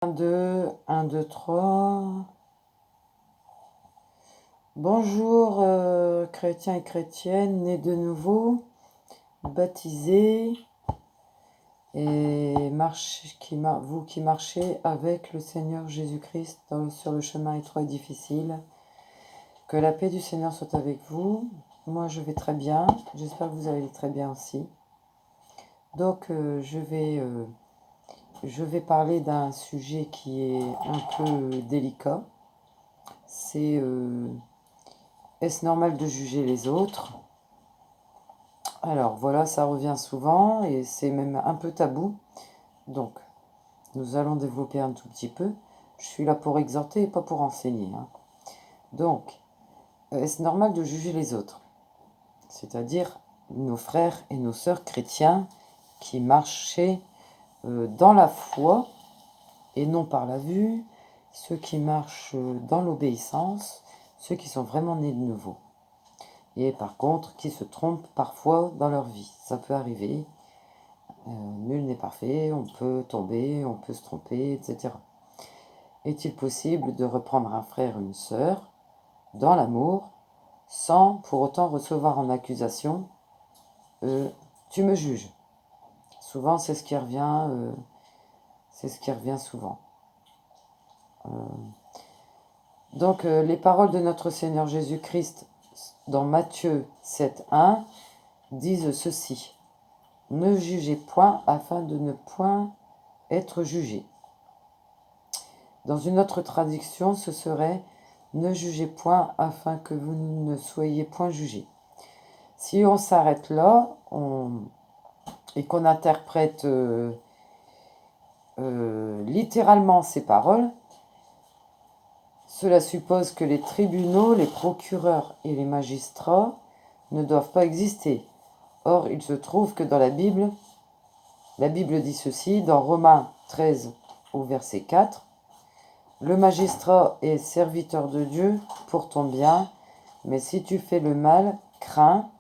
1, 2, 1, 2, 3. Bonjour chrétiens et chrétiennes, nés de nouveau, baptisés, et vous qui marchez avec le Seigneur Jésus-Christ sur le chemin étroit et difficile. Que la paix du Seigneur soit avec vous. Moi je vais très bien, j'espère que vous allez très bien aussi. Donc je vais parler d'un sujet qui est un peu délicat. C'est est-ce normal de juger les autres? Alors voilà, ça revient souvent et c'est même un peu tabou. Donc, nous allons développer un tout petit peu. Je suis là pour exhorter et pas pour enseigner. Donc, est-ce normal de juger les autres? C'est-à-dire nos frères et nos sœurs chrétiens qui marchaient dans la foi et non par la vue, ceux qui marchent dans l'obéissance, ceux qui sont vraiment nés de nouveau. Et par contre, qui se trompent parfois dans leur vie. Ça peut arriver. Nul n'est parfait, on peut tomber, on peut se tromper, etc. Est-il possible de reprendre un frère ou une sœur dans l'amour sans pour autant recevoir en accusation tu me juges? Souvent, c'est ce qui revient souvent. Donc, les paroles de notre Seigneur Jésus-Christ dans Matthieu 7,1 disent ceci: ne jugez point afin de ne point être jugé. Dans une autre traduction, ce serait ne jugez point afin que vous ne soyez point jugés. Si on s'arrête là et qu'on interprète littéralement ces paroles, cela suppose que les tribunaux, les procureurs et les magistrats ne doivent pas exister. Or, il se trouve que dans la Bible dit ceci, dans Romains 13 au verset 4, « Le magistrat est serviteur de Dieu pour ton bien, mais si tu fais le mal, crains,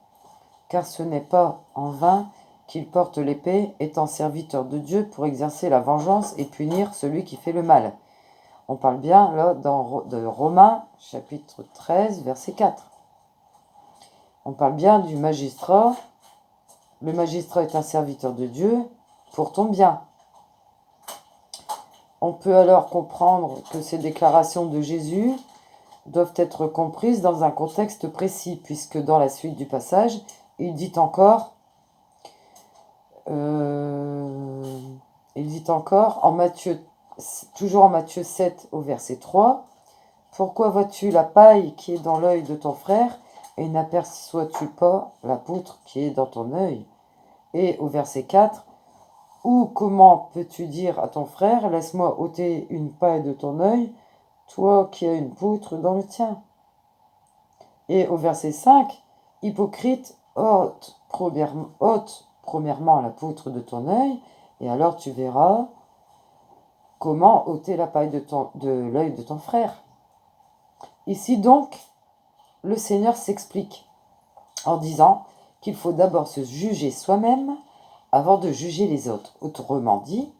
car ce n'est pas en vain qu'il porte l'épée, étant serviteur de Dieu pour exercer la vengeance et punir celui qui fait le mal. » On parle bien là de Romains chapitre 13 verset 4. On parle bien du magistrat. Le magistrat est un serviteur de Dieu pour ton bien. On peut alors comprendre que ces déclarations de Jésus doivent être comprises dans un contexte précis, puisque dans la suite du passage, il dit encore, toujours en Matthieu 7 au verset 3, « Pourquoi vois-tu la paille qui est dans l'œil de ton frère et n'aperçois-tu pas la poutre qui est dans ton œil ?» Et au verset 4, « Ou comment peux-tu dire à ton frère, laisse-moi ôter une paille de ton œil, toi qui as une poutre dans le tien ?» Et au verset 5, « Hypocrite, ôte premièrement la poutre de ton œil, et alors tu verras comment ôter la paille de l'œil de ton frère. » Ici donc, le Seigneur s'explique en disant qu'il faut d'abord se juger soi-même avant de juger les autres. Autrement dit,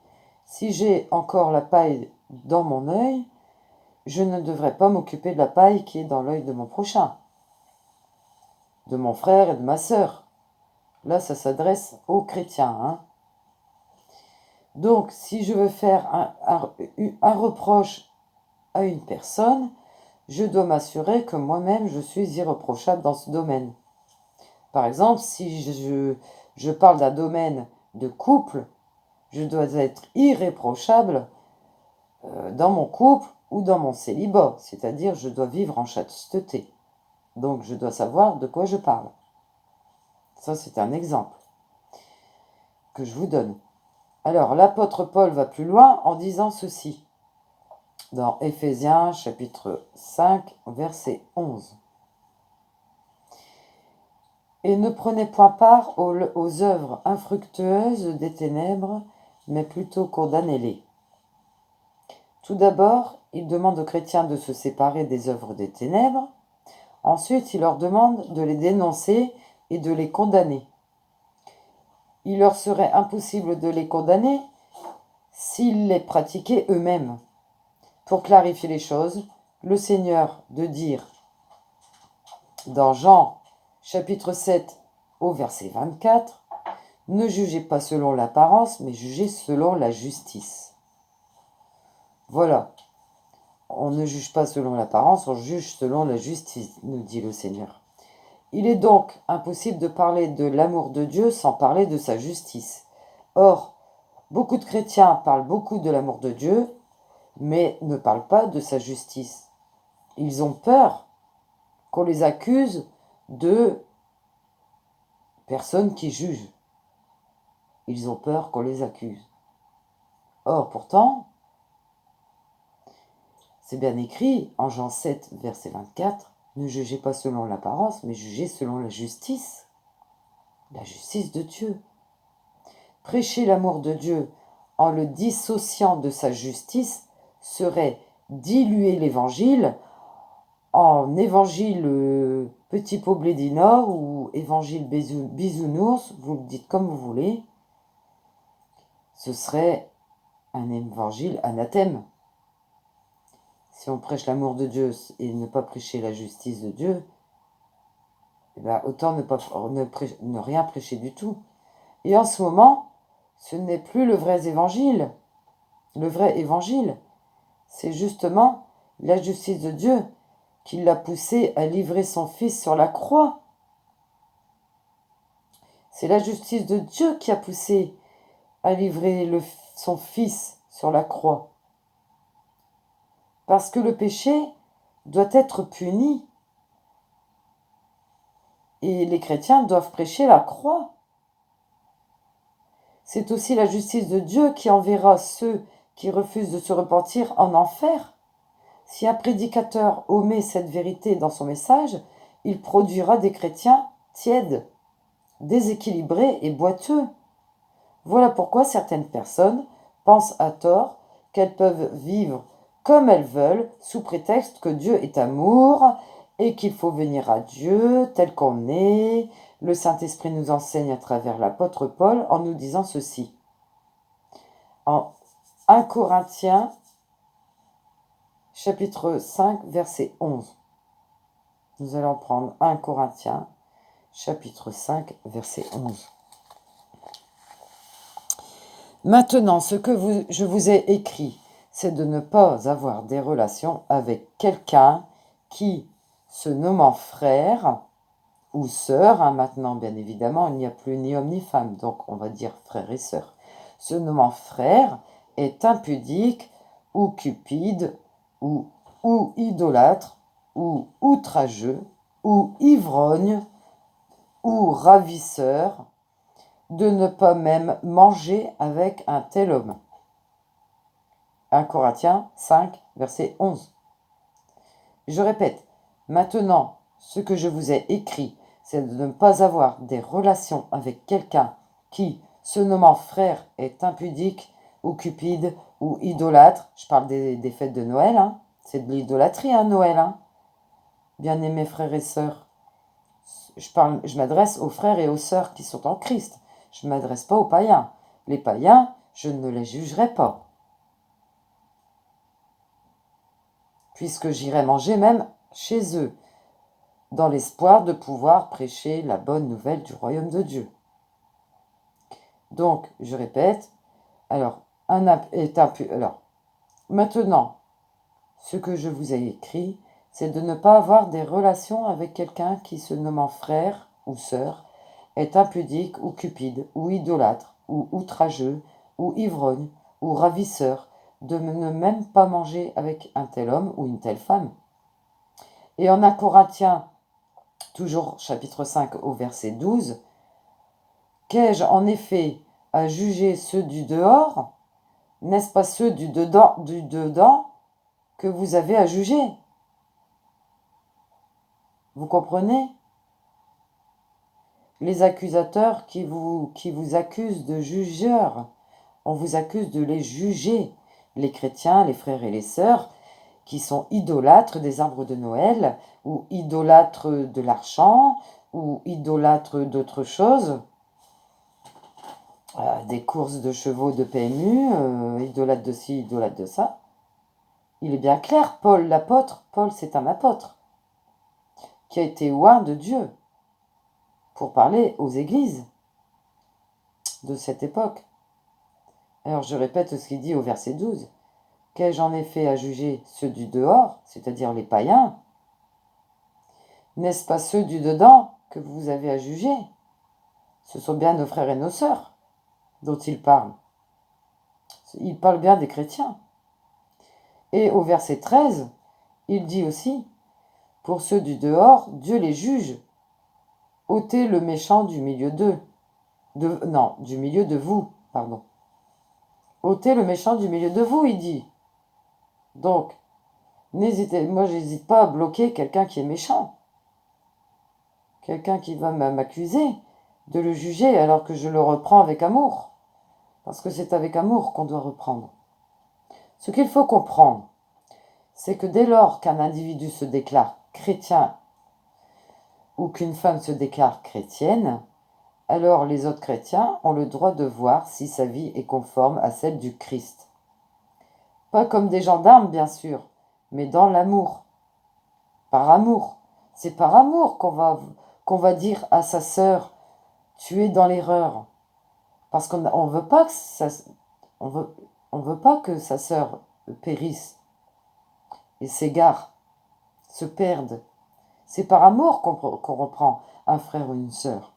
si j'ai encore la paille dans mon œil, je ne devrais pas m'occuper de la paille qui est dans l'œil de mon prochain, de mon frère et de ma sœur. Là, ça s'adresse aux chrétiens. Donc, si je veux faire un reproche à une personne, je dois m'assurer que moi-même, je suis irréprochable dans ce domaine. Par exemple, si je parle d'un domaine de couple, je dois être irréprochable dans mon couple ou dans mon célibat, c'est-à-dire je dois vivre en chasteté. Donc je dois savoir de quoi je parle. Ça, c'est un exemple que je vous donne. Alors, l'apôtre Paul va plus loin en disant ceci, dans Éphésiens chapitre 5, verset 11. « Et ne prenez point part aux œuvres infructueuses des ténèbres, mais plutôt condamnez-les. » Tout d'abord, il demande aux chrétiens de se séparer des œuvres des ténèbres. Ensuite, il leur demande de les dénoncer et de les condamner. Il leur serait impossible de les condamner s'ils les pratiquaient eux-mêmes. Pour clarifier les choses, le Seigneur de dire dans Jean chapitre 7 au verset 24, « Ne jugez pas selon l'apparence, mais jugez selon la justice. » Voilà, on ne juge pas selon l'apparence, on juge selon la justice, nous dit le Seigneur. Il est donc impossible de parler de l'amour de Dieu sans parler de sa justice. Or, beaucoup de chrétiens parlent beaucoup de l'amour de Dieu, mais ne parlent pas de sa justice. Ils ont peur qu'on les accuse de personnes qui jugent. Ils ont peur qu'on les accuse. Or, pourtant, c'est bien écrit en Jean 7, verset 24, « Ne jugez pas selon l'apparence, mais jugez selon la justice de Dieu. » Prêcher l'amour de Dieu en le dissociant de sa justice serait diluer l'évangile en évangile petit pot blé du Nord ou évangile bisounours, vous le dites comme vous voulez. Ce serait un évangile anathème. Si on prêche l'amour de Dieu et ne pas prêcher la justice de Dieu, eh bien, autant ne rien prêcher du tout. Et en ce moment, ce n'est plus le vrai évangile. Le vrai évangile, c'est justement la justice de Dieu qui l'a poussé à livrer son Fils sur la croix. C'est la justice de Dieu qui a poussé à livrer son Fils sur la croix. Parce que le péché doit être puni. Et les chrétiens doivent prêcher la croix. C'est aussi la justice de Dieu qui enverra ceux qui refusent de se repentir en enfer. Si un prédicateur omet cette vérité dans son message, il produira des chrétiens tièdes, déséquilibrés et boiteux. Voilà pourquoi certaines personnes pensent à tort qu'elles peuvent vivre comme elles veulent, sous prétexte que Dieu est amour et qu'il faut venir à Dieu tel qu'on est. Le Saint-Esprit nous enseigne à travers l'apôtre Paul en nous disant ceci. En 1 Corinthiens, chapitre 5, verset 11. Nous allons prendre 1 Corinthiens, chapitre 5, verset 11. Maintenant, ce que je vous ai écrit, c'est de ne pas avoir des relations avec quelqu'un qui, se nommant frère ou sœur, maintenant bien évidemment, il n'y a plus ni homme ni femme, donc on va dire frère et sœur, se nommant frère est impudique ou cupide ou idolâtre ou outrageux ou ivrogne ou ravisseur, de ne pas même manger avec un tel homme. 1 Corinthiens 5, verset 11. Je répète, maintenant, ce que je vous ai écrit, c'est de ne pas avoir des relations avec quelqu'un qui, se nommant frère, est impudique ou cupide ou idolâtre. Je parle des fêtes de Noël, hein. C'est de l'idolâtrie, hein, Noël. Hein. Bien-aimés frères et sœurs, je m'adresse aux frères et aux sœurs qui sont en Christ. Je ne m'adresse pas aux païens. Les païens, je ne les jugerai pas. Puisque j'irai manger même chez eux, dans l'espoir de pouvoir prêcher la bonne nouvelle du royaume de Dieu. Donc, je répète, alors, maintenant, ce que je vous ai écrit, c'est de ne pas avoir des relations avec quelqu'un qui, se nommant frère ou sœur, est impudique ou cupide, ou idolâtre, ou outrageux, ou ivrogne, ou ravisseur, de ne même pas manger avec un tel homme ou une telle femme. Et en 1 Corinthiens, toujours chapitre 5 au verset 12, « Qu'ai-je en effet à juger ceux du dehors? N'est-ce pas ceux du dedans que vous avez à juger ?» Vous comprenez? Les accusateurs qui vous accusent de jugeurs, on vous accuse de les juger. Les chrétiens, les frères et les sœurs, qui sont idolâtres des arbres de Noël, ou idolâtres de l'argent, ou idolâtres d'autres choses, des courses de chevaux de PMU, idolâtre de ci, idolâtre de ça. Il est bien clair, Paul l'apôtre, Paul c'est un apôtre, qui a été oint de Dieu pour parler aux églises de cette époque. Alors je répète ce qu'il dit au verset 12. Qu'ai-je en effet à juger ceux du dehors, c'est-à-dire les païens? N'est-ce pas ceux du dedans que vous avez à juger? Ce sont bien nos frères et nos sœurs dont il parle. Il parle bien des chrétiens. Et au verset 13, il dit aussi, pour ceux du dehors, Dieu les juge. Ôtez le méchant du milieu d'eux. Du milieu de vous, pardon. Ôtez le méchant du milieu de vous, il dit. Donc, moi j'hésite pas à bloquer quelqu'un qui est méchant. Quelqu'un qui va m'accuser, de le juger alors que je le reprends avec amour. Parce que c'est avec amour qu'on doit reprendre. Ce qu'il faut comprendre, c'est que dès lors qu'un individu se déclare chrétien ou qu'une femme se déclare chrétienne, alors les autres chrétiens ont le droit de voir si sa vie est conforme à celle du Christ. Pas comme des gendarmes, bien sûr, mais dans l'amour. Par amour. C'est par amour qu'on va dire à sa sœur, tu es dans l'erreur. Parce qu'on ne veut pas que on veut pas que sa sœur périsse et s'égare, se perde. C'est par amour qu'on reprend un frère ou une sœur.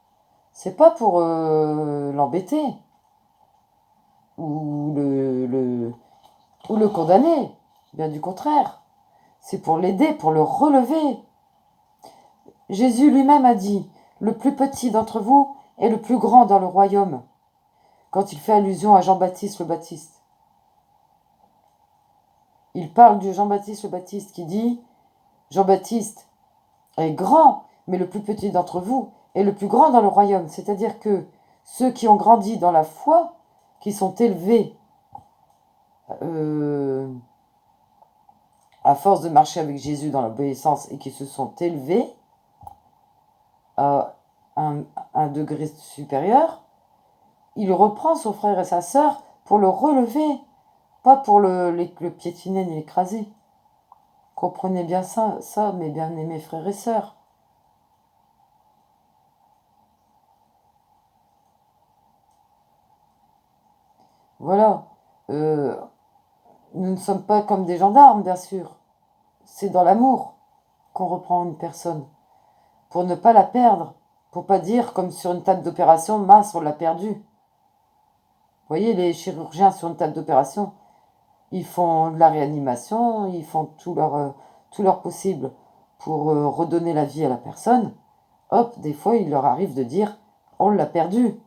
C'est pas pour l'embêter ou le condamner. Bien du contraire. C'est pour l'aider, pour le relever. Jésus lui-même a dit, le plus petit d'entre vous est le plus grand dans le royaume, quand il fait allusion à Jean-Baptiste le Baptiste. Il parle de Jean-Baptiste le Baptiste qui dit, Jean-Baptiste est grand, mais le plus petit d'entre vous est le plus grand dans le royaume. C'est-à-dire que ceux qui ont grandi dans la foi, qui sont élevés à force de marcher avec Jésus dans l'obéissance et qui se sont élevés à un degré supérieur, il reprend son frère et sa sœur pour le relever, pas pour le piétiner ni l'écraser. Comprenez bien ça, mes bien-aimés frères et sœurs. Voilà. Nous ne sommes pas comme des gendarmes, bien sûr. C'est dans l'amour qu'on reprend une personne. Pour ne pas la perdre. Pour pas dire, comme sur une table d'opération, mince, on l'a perdue. Vous voyez, les chirurgiens sur une table d'opération, ils font de la réanimation, ils font tout leur possible pour redonner la vie à la personne. Hop, des fois, il leur arrive de dire, on l'a perdu.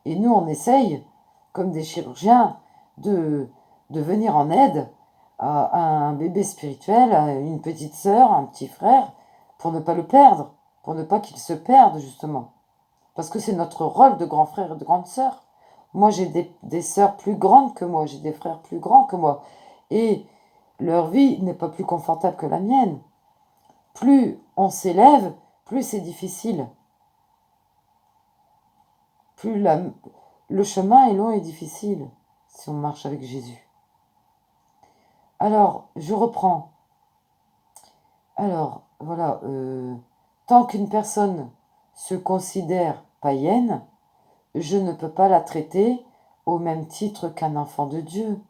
Et nous, on essaye, comme des chirurgiens, de venir en aide à un bébé spirituel, à une petite sœur, un petit frère, pour ne pas le perdre, pour ne pas qu'il se perde, justement. Parce que c'est notre rôle de grand frère et de grande sœur. Moi, j'ai des sœurs plus grandes que moi, j'ai des frères plus grands que moi. Et leur vie n'est pas plus confortable que la mienne. Plus on s'élève, plus c'est difficile. Plus le chemin est long et difficile si on marche avec Jésus. Alors, je reprends. Alors, voilà, tant qu'une personne se considère païenne, je ne peux pas la traiter au même titre qu'un enfant de Dieu.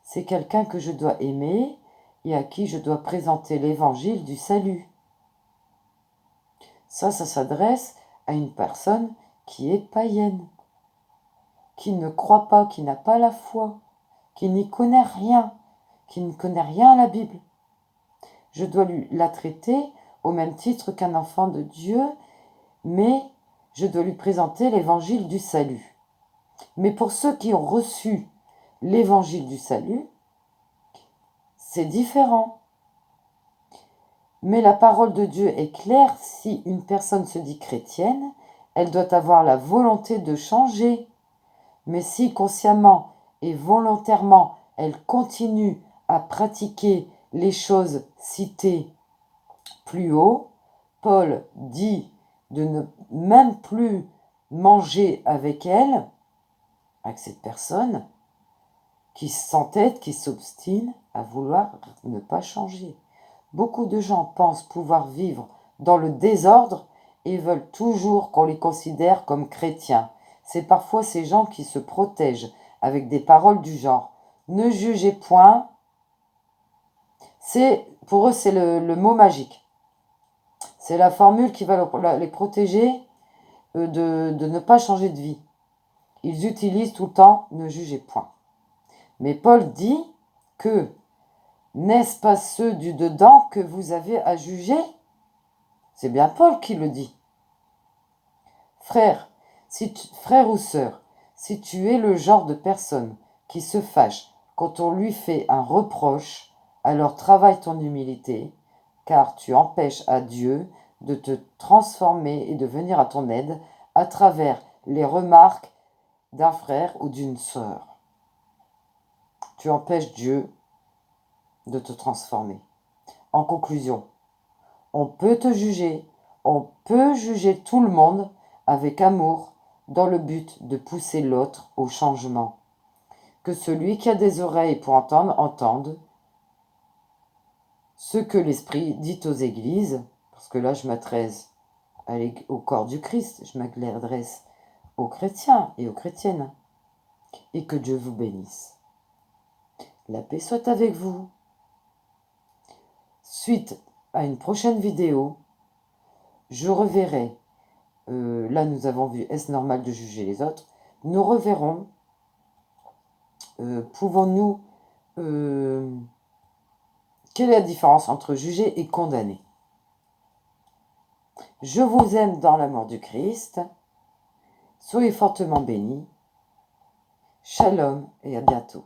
C'est quelqu'un que je dois aimer et à qui je dois présenter l'évangile du salut. Ça s'adresse à une personne qui est païenne, qui ne croit pas, qui n'a pas la foi, qui n'y connaît rien, qui ne connaît rien à la Bible. Je dois la traiter au même titre qu'un enfant de Dieu, mais je dois lui présenter l'évangile du salut. Mais pour ceux qui ont reçu l'évangile du salut, c'est différent. Mais la parole de Dieu est claire, si une personne se dit chrétienne, elle doit avoir la volonté de changer. Mais si consciemment et volontairement, elle continue à pratiquer les choses citées plus haut, Paul dit de ne même plus manger avec elle, avec cette personne, qui s'entête, qui s'obstine à vouloir ne pas changer. Beaucoup de gens pensent pouvoir vivre dans le désordre et veulent toujours qu'on les considère comme chrétiens. C'est parfois ces gens qui se protègent avec des paroles du genre « Ne jugez point ». Pour eux, c'est le mot magique. C'est la formule qui va les protéger de ne pas changer de vie. Ils utilisent tout le temps « Ne jugez point ». Mais Paul dit que « N'est-ce pas ceux du dedans que vous avez à juger ?» C'est bien Paul qui le dit. Frère ou sœur, si tu es le genre de personne qui se fâche quand on lui fait un reproche, alors travaille ton humilité, car tu empêches à Dieu de te transformer et de venir à ton aide à travers les remarques d'un frère ou d'une sœur. Tu empêches Dieu de te transformer. En conclusion, on peut te juger, on peut juger tout le monde avec amour dans le but de pousser l'autre au changement. Que celui qui a des oreilles pour entendre, entende ce que l'Esprit dit aux églises, parce que là je m'adresse au corps du Christ, je m'adresse aux chrétiens et aux chrétiennes, et que Dieu vous bénisse. La paix soit avec vous. Suite à une prochaine vidéo, je reverrai, là nous avons vu est-ce normal de juger les autres, nous reverrons, pouvons-nous, quelle est la différence entre juger et condamner? Je vous aime dans l'amour du Christ, soyez fortement bénis, shalom et à bientôt.